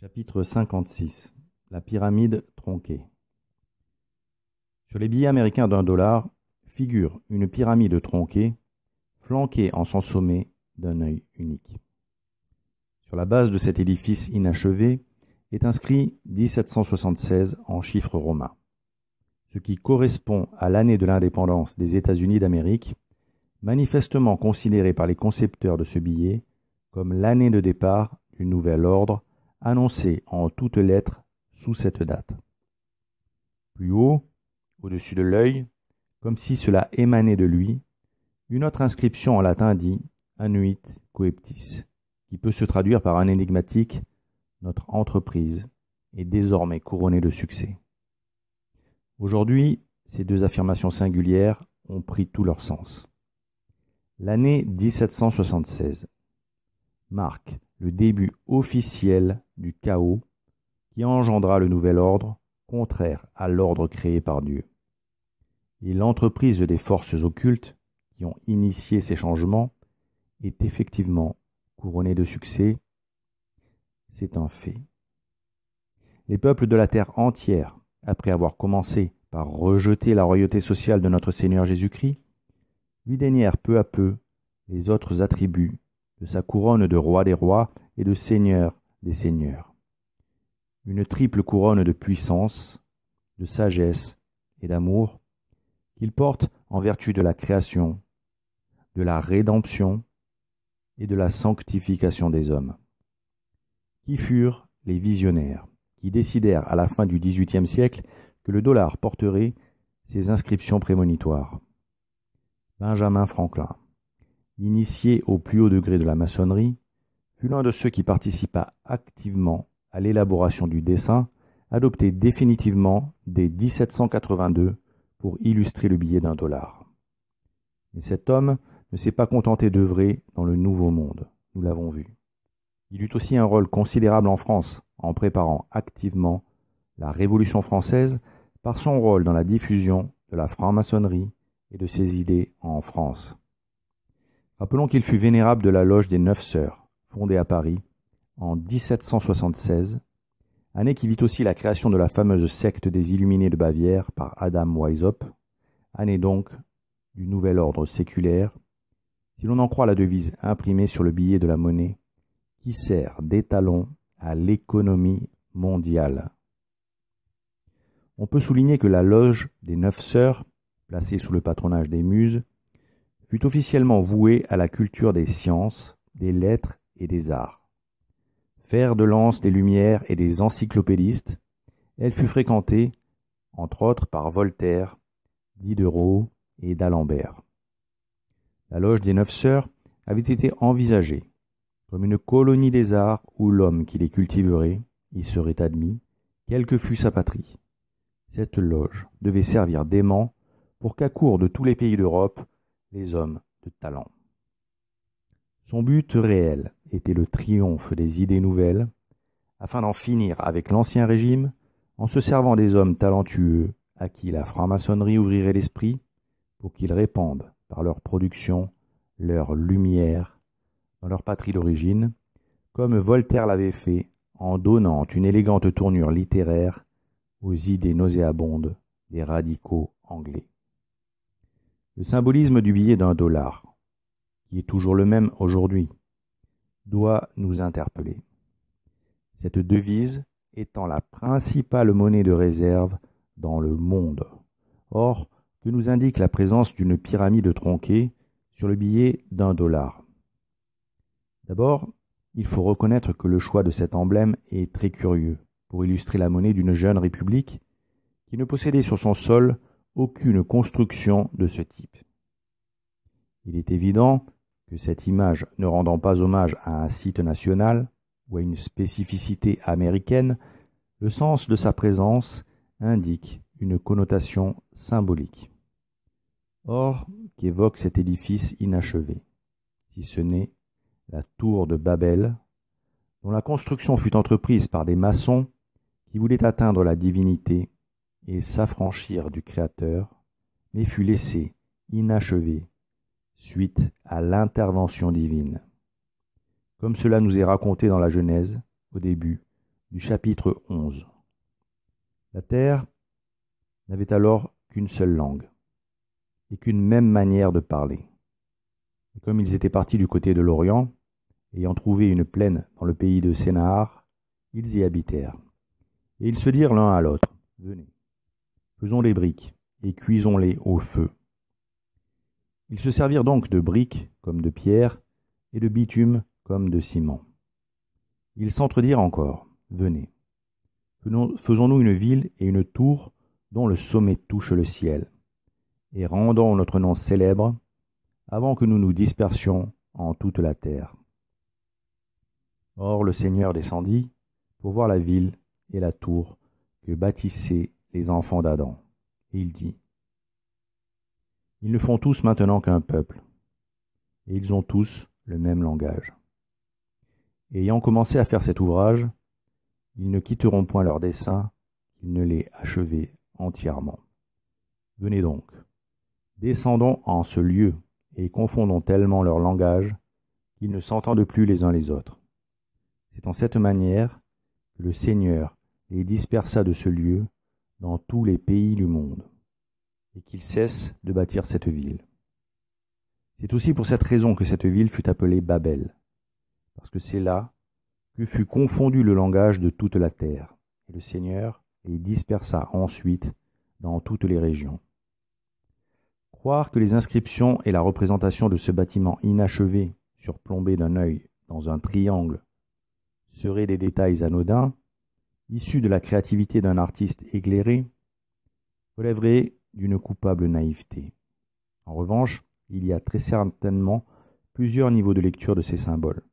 Chapitre 56. La pyramide tronquée. Sur les billets américains d'1 $ figure une pyramide tronquée, flanquée en son sommet d'un œil unique. Sur la base de cet édifice inachevé est inscrit 1776 en chiffres romains, ce qui correspond à l'année de l'indépendance des États-Unis d'Amérique, manifestement considérée par les concepteurs de ce billet comme l'année de départ du nouvel ordre, annoncé en toutes lettres sous cette date. Plus haut, au-dessus de l'œil, comme si cela émanait de lui, une autre inscription en latin dit « Annuit coeptis », qui peut se traduire par un énigmatique « Notre entreprise est désormais couronnée de succès ». Aujourd'hui, ces deux affirmations singulières ont pris tout leur sens. L'année 1776 marque le début officiel du chaos qui engendra le nouvel ordre, contraire à l'ordre créé par Dieu. Et l'entreprise des forces occultes qui ont initié ces changements est effectivement couronnée de succès. C'est un fait. Les peuples de la terre entière, après avoir commencé par rejeter la royauté sociale de notre Seigneur Jésus-Christ, lui dénièrent peu à peu les autres attributs de sa couronne de roi des rois et de seigneur des seigneurs. Une triple couronne de puissance, de sagesse et d'amour qu'il porte en vertu de la création, de la rédemption et de la sanctification des hommes. Qui furent les visionnaires qui décidèrent à la fin du XVIIIe siècle que le dollar porterait ces inscriptions prémonitoires? Benjamin Franklin, initié au plus haut degré de la maçonnerie, fut l'un de ceux qui participa activement à l'élaboration du dessin adopté définitivement dès 1782 pour illustrer le billet d'1 $. Mais cet homme ne s'est pas contenté d'œuvrer dans le Nouveau Monde, nous l'avons vu. Il eut aussi un rôle considérable en France en préparant activement la Révolution française par son rôle dans la diffusion de la franc-maçonnerie et de ses idées en France. Rappelons qu'il fut vénérable de la loge des 9 Sœurs, fondée à Paris en 1776, année qui vit aussi la création de la fameuse secte des Illuminés de Bavière par Adam Weishaupt, année donc du nouvel ordre séculaire, si l'on en croit la devise imprimée sur le billet de la monnaie, qui sert d'étalon à l'économie mondiale. On peut souligner que la loge des 9 Sœurs, placée sous le patronage des Muses, fut officiellement vouée à la culture des sciences, des lettres et des arts. Fer de lance des Lumières et des encyclopédistes, elle fut fréquentée, entre autres, par Voltaire, Diderot et d'Alembert. La loge des 9 Sœurs avait été envisagée comme une colonie des arts où l'homme qui les cultiverait y serait admis, quelle que fût sa patrie. Cette loge devait servir d'aimant pour qu'accourent de tous les pays d'Europe les hommes de talent. Son but réel était le triomphe des idées nouvelles, afin d'en finir avec l'Ancien Régime en se servant des hommes talentueux à qui la franc-maçonnerie ouvrirait l'esprit pour qu'ils répandent par leur production leur lumière dans leur patrie d'origine, comme Voltaire l'avait fait en donnant une élégante tournure littéraire aux idées nauséabondes des radicaux anglais. Le symbolisme du billet d'1 $, qui est toujours le même aujourd'hui, doit nous interpeller. Cette devise étant la principale monnaie de réserve dans le monde. Or, que nous indique la présence d'une pyramide tronquée sur le billet d'1 $? D'abord, il faut reconnaître que le choix de cet emblème est très curieux pour illustrer la monnaie d'une jeune république qui ne possédait sur son sol aucune construction de ce type. Il est évident que cette image, ne rendant pas hommage à un site national ou à une spécificité américaine, le sens de sa présence indique une connotation symbolique. Or, qu'évoque cet édifice inachevé, si ce n'est la tour de Babel, dont la construction fut entreprise par des maçons qui voulaient atteindre la divinité et s'affranchir du Créateur, mais fut laissée inachevée suite à l'intervention divine, comme cela nous est raconté dans la Genèse au début du chapitre 11. La terre n'avait alors qu'une seule langue et qu'une même manière de parler. Et comme ils étaient partis du côté de l'Orient, ayant trouvé une plaine dans le pays de Sénahar, ils y habitèrent. Et ils se dirent l'un à l'autre, « Venez, faisons des briques, et cuisons-les au feu. » Ils se servirent donc de briques comme de pierre, et de bitume comme de ciment. Ils s'entredirent encore, « Venez, faisons-nous une ville et une tour dont le sommet touche le ciel, et rendons notre nom célèbre avant que nous nous dispersions en toute la terre. » Or le Seigneur descendit pour voir la ville et la tour que bâtissaient les enfants d'Adam. Et il dit, « Ils ne font tous maintenant qu'un peuple, et ils ont tous le même langage. Et ayant commencé à faire cet ouvrage, ils ne quitteront point leur dessein, qu'ils ne l'aient achevé entièrement. Venez donc, descendons en ce lieu, et confondons tellement leur langage qu'ils ne s'entendent plus les uns les autres. C'est en cette manière que le Seigneur les dispersa de ce lieu dans tous les pays du monde, et qu'ils cessent de bâtir cette ville. C'est aussi pour cette raison que cette ville fut appelée Babel, parce que c'est là que fut confondu le langage de toute la terre, et le Seigneur les dispersa ensuite dans toutes les régions. Croire que les inscriptions et la représentation de ce bâtiment inachevé, surplombé d'un œil dans un triangle, seraient des détails anodins, issus de la créativité d'un artiste éclairé, relèverait d'une coupable naïveté. En revanche, il y a très certainement plusieurs niveaux de lecture de ces symboles,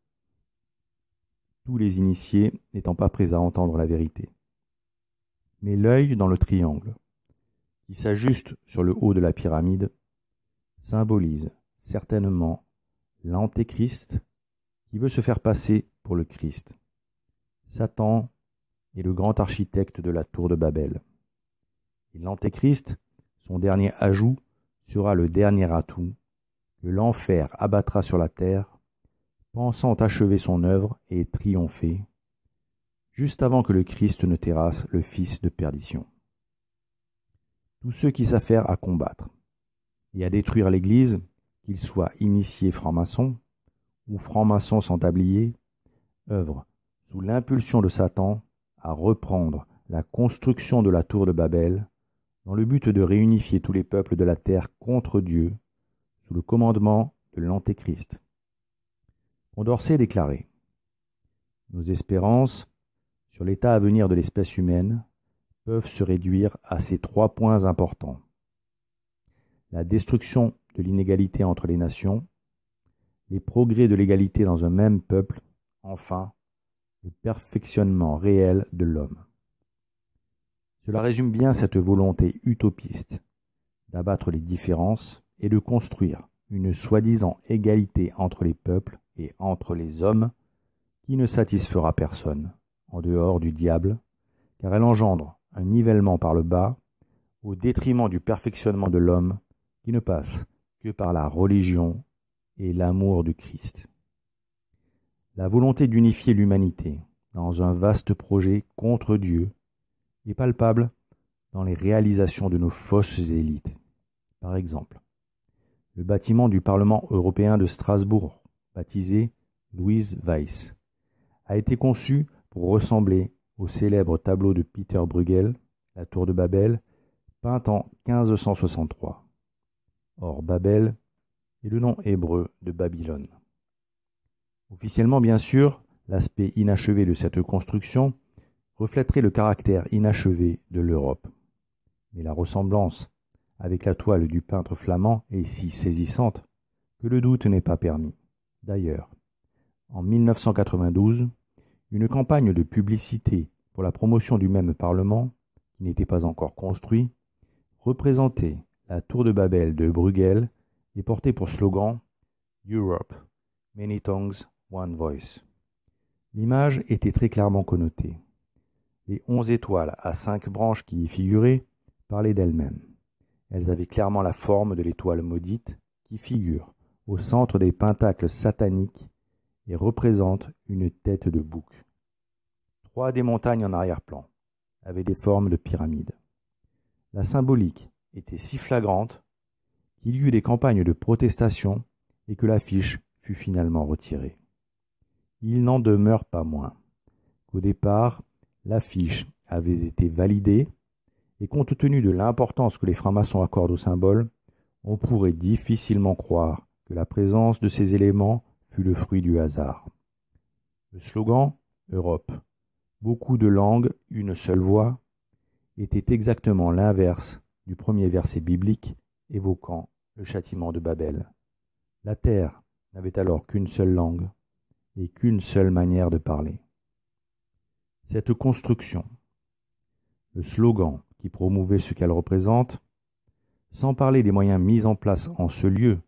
tous les initiés n'étant pas prêts à entendre la vérité. Mais l'œil dans le triangle, qui s'ajuste sur le haut de la pyramide, symbolise certainement l'antéchrist qui veut se faire passer pour le Christ. Satan est le grand architecte de la tour de Babel. Et l'antéchrist, son dernier ajout, sera le dernier atout que l'enfer abattra sur la terre, pensant achever son œuvre et triompher, juste avant que le Christ ne terrasse le fils de perdition. Tous ceux qui s'affairent à combattre et à détruire l'Église, qu'ils soient initiés francs-maçons ou francs-maçons sans tablier, œuvrent sous l'impulsion de Satan à reprendre la construction de la tour de Babel dans le but de réunifier tous les peuples de la terre contre Dieu sous le commandement de l'Antéchrist. Condorcet déclarait « Nos espérances sur l'état à venir de l'espèce humaine peuvent se réduire à ces 3 points importants. La destruction de l'inégalité entre les nations, les progrès de l'égalité dans un même peuple, enfin, le perfectionnement réel de l'homme. » Cela résume bien cette volonté utopiste d'abattre les différences et de construire une soi-disant égalité entre les peuples et entre les hommes qui ne satisfera personne, en dehors du diable, car elle engendre un nivellement par le bas au détriment du perfectionnement de l'homme qui ne passe que par la religion et l'amour du Christ. La volonté d'unifier l'humanité dans un vaste projet contre Dieu est palpable dans les réalisations de nos fausses élites. Par exemple, le bâtiment du Parlement européen de Strasbourg, baptisé Louise Weiss, a été conçu pour ressembler au célèbre tableau de Peter Bruegel, la tour de Babel, peinte en 1563. Or, Babel est le nom hébreu de Babylone. Officiellement, bien sûr, l'aspect inachevé de cette construction reflèterait le caractère inachevé de l'Europe. Mais la ressemblance avec la toile du peintre flamand est si saisissante que le doute n'est pas permis. D'ailleurs, en 1992, une campagne de publicité pour la promotion du même Parlement, qui n'était pas encore construit, représentait la tour de Babel de Bruegel et portait pour slogan « Europe, many tongues, one voice ». L'image était très clairement connotée. Les 11 étoiles à 5 branches qui y figuraient parlaient d'elles-mêmes. Elles avaient clairement la forme de l'étoile maudite qui figure au centre des pentacles sataniques et représente une tête de bouc. 3 des montagnes en arrière-plan avaient des formes de pyramides. La symbolique était si flagrante qu'il y eut des campagnes de protestation et que l'affiche fut finalement retirée. Il n'en demeure pas moins qu'au départ, l'affiche avait été validée et compte tenu de l'importance que les francs-maçons accordent au symbole, on pourrait difficilement croire que la présence de ces éléments fut le fruit du hasard. Le slogan « Europe, beaucoup de langues, une seule voix » était exactement l'inverse du premier verset biblique évoquant le châtiment de Babel. La terre n'avait alors qu'une seule langue et qu'une seule manière de parler. Cette construction, le slogan qui promouvait ce qu'elle représente, sans parler des moyens mis en place en ce lieu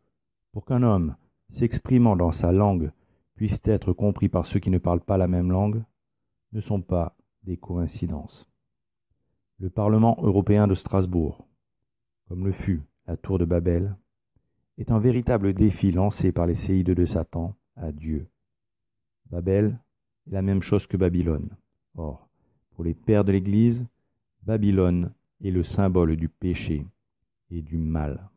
pour qu'un homme s'exprimant dans sa langue puisse être compris par ceux qui ne parlent pas la même langue, ne sont pas des coïncidences. Le Parlement européen de Strasbourg, comme le fut la Tour de Babel, est un véritable défi lancé par les séides de Satan à Dieu. Babel est la même chose que Babylone. Or, pour les pères de l'Église, Babylone est le symbole du péché et du mal.